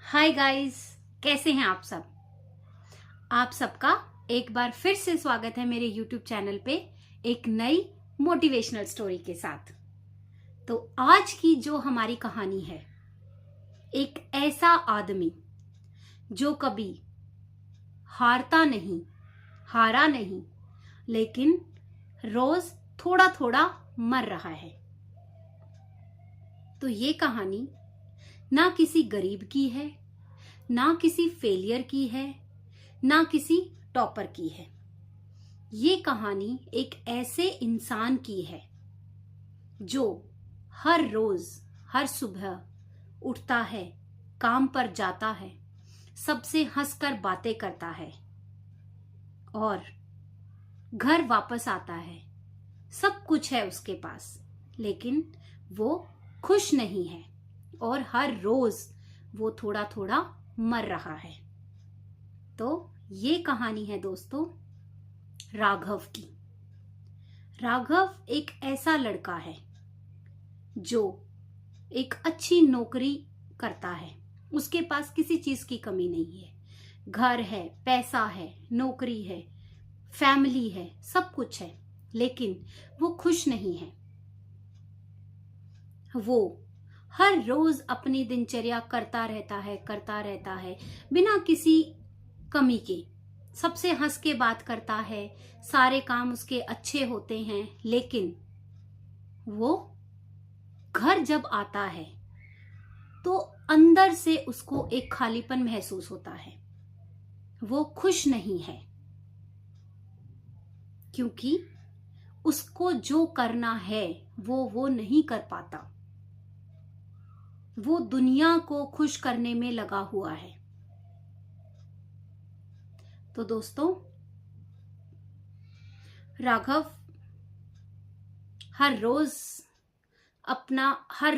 Hi guys, कैसे हैं आप सब। आप सबका एक बार फिर से स्वागत है मेरे यूट्यूब चैनल पे एक नई मोटिवेशनल स्टोरी के साथ। तो आज की जो हमारी कहानी है, एक ऐसा आदमी जो कभी हारा नहीं, लेकिन रोज थोड़ा थोड़ा मर रहा है। तो ये कहानी ना किसी गरीब की है, ना किसी फेलियर की है, ना किसी टॉपर की है। ये कहानी एक ऐसे इंसान की है जो हर रोज हर सुबह उठता है, काम पर जाता है, सबसे हंसकर बातें करता है और घर वापस आता है। सब कुछ है उसके पास, लेकिन वो खुश नहीं है और हर रोज वो थोड़ा थोड़ा मर रहा है। तो ये कहानी है दोस्तों राघव की। राघव एक ऐसा लड़का है जो एक अच्छी नौकरी करता है। उसके पास किसी चीज की कमी नहीं है। घर है, पैसा है, नौकरी है, फैमिली है, सब कुछ है, लेकिन वो खुश नहीं है। वो हर रोज अपनी दिनचर्या करता रहता है बिना किसी कमी के। सबसे हंस के बात करता है, सारे काम उसके अच्छे होते हैं, लेकिन वो घर जब आता है तो अंदर से उसको एक खालीपन महसूस होता है। वो खुश नहीं है क्योंकि उसको जो करना है वो नहीं कर पाता। वो दुनिया को खुश करने में लगा हुआ है। तो दोस्तों, राघव हर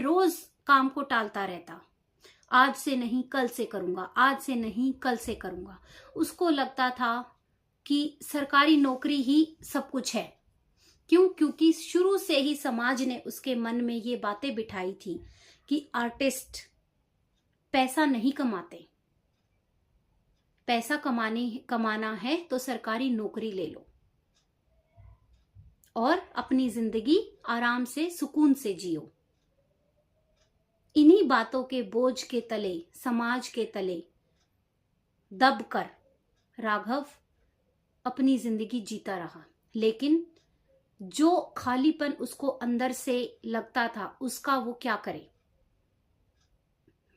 रोज काम को टालता रहता। आज से नहीं कल से करूंगा, आज से नहीं कल से करूंगा। उसको लगता था कि सरकारी नौकरी ही सब कुछ है। क्योंकि शुरू से ही समाज ने उसके मन में ये बातें बिठाई थी कि आर्टिस्ट पैसा नहीं कमाते, पैसा कमाना है तो सरकारी नौकरी ले लो और अपनी जिंदगी आराम से सुकून से जियो। इन्हीं बातों के बोझ के तले, समाज के तले दबकर राघव अपनी जिंदगी जीता रहा। लेकिन जो खालीपन उसको अंदर से लगता था, उसका वो क्या करे।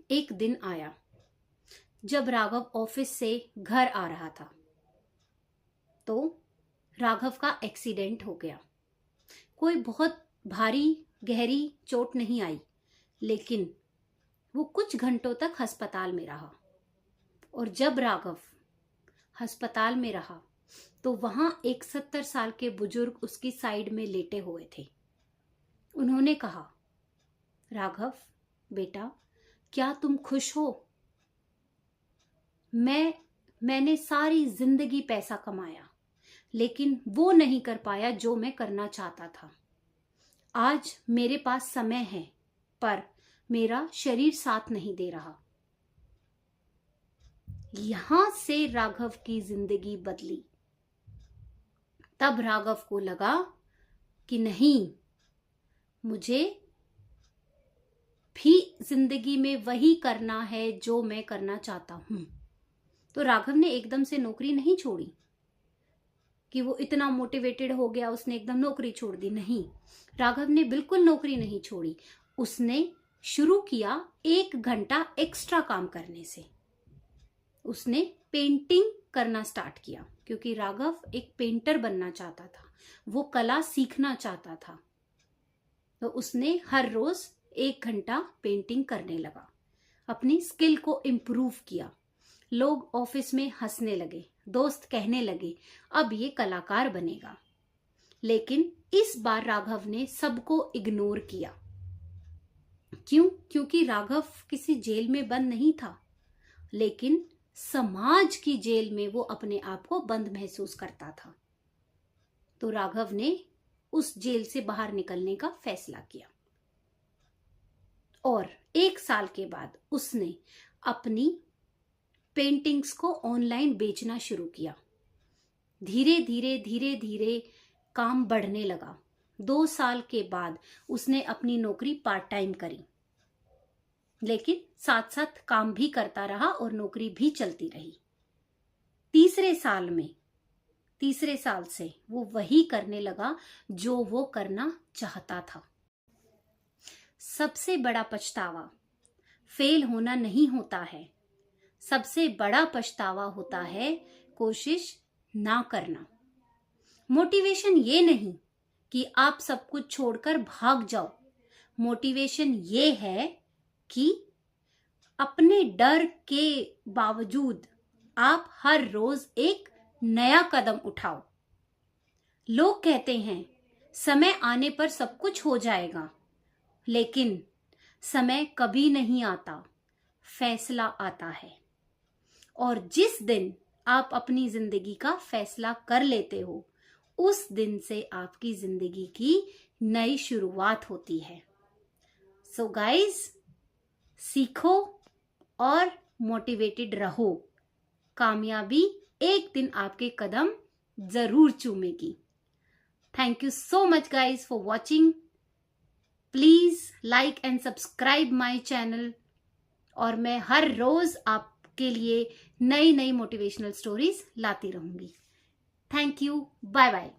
एक दिन आया जब राघव ऑफिस से घर आ रहा था तो राघव का एक्सीडेंट हो गया। कोई बहुत भारी गहरी चोट नहीं आई, लेकिन वो कुछ घंटों तक अस्पताल में रहा। और जब राघव अस्पताल में रहा तो वहां एक 70 साल के बुजुर्ग उसकी साइड में लेटे हुए थे। उन्होंने कहा, राघव बेटा, क्या तुम खुश हो? मैंने सारी जिंदगी पैसा कमाया, लेकिन वो नहीं कर पाया जो मैं करना चाहता था। आज मेरे पास समय है, पर मेरा शरीर साथ नहीं दे रहा। यहां से राघव की जिंदगी बदली। तब राघव को लगा कि नहीं, मुझे भी जिंदगी में वही करना है जो मैं करना चाहता हूं। तो राघव ने एकदम से नौकरी नहीं छोड़ी कि वो इतना मोटिवेटेड हो गया, उसने एकदम नौकरी छोड़ दी। नहीं, राघव ने बिल्कुल नौकरी नहीं छोड़ी। उसने शुरू किया 1 घंटा एक्स्ट्रा काम करने से। उसने पेंटिंग करना स्टार्ट किया क्योंकि राघव एक पेंटर बनना चाहता था, वो कला सीखना चाहता था। तो उसने हर रोज 1 घंटा पेंटिंग करने लगा, अपनी स्किल को इम्प्रूव किया। लोग ऑफिस में हंसने लगे, दोस्त कहने लगे अब ये कलाकार बनेगा। लेकिन इस बार राघव ने सबको इग्नोर किया। क्योंकि राघव किसी जेल में बंद नहीं था, लेकिन समाज की जेल में वो अपने आप को बंद महसूस करता था। तो राघव ने उस जेल से बाहर निकलने का फैसला किया और 1 साल के बाद उसने अपनी पेंटिंग्स को ऑनलाइन बेचना शुरू किया। धीरे धीरे काम बढ़ने लगा। 2 साल के बाद उसने अपनी नौकरी पार्ट टाइम करी, लेकिन साथ साथ काम भी करता रहा और नौकरी भी चलती रही। तीसरे साल से वो वही करने लगा जो वो करना चाहता था। सबसे बड़ा पछतावा फेल होना नहीं होता है, सबसे बड़ा पछतावा होता है कोशिश ना करना। मोटिवेशन ये नहीं कि आप सब कुछ छोड़कर भाग जाओ। मोटिवेशन ये है कि अपने डर के बावजूद आप हर रोज एक नया कदम उठाओ। लोग कहते हैं समय आने पर सब कुछ हो जाएगा, लेकिन समय कभी नहीं आता, फैसला आता है। और जिस दिन आप अपनी जिंदगी का फैसला कर लेते हो, उस दिन से आपकी जिंदगी की नई शुरुआत होती है। सो गाइस, सीखो और मोटिवेटेड रहो। कामयाबी एक दिन आपके कदम जरूर चूमेगी। Thank you so much guys for watching. Please like and subscribe my channel, और मैं हर रोज आपके लिए नई नई मोटिवेशनल स्टोरीज लाती रहूंगी। Thank you, bye bye.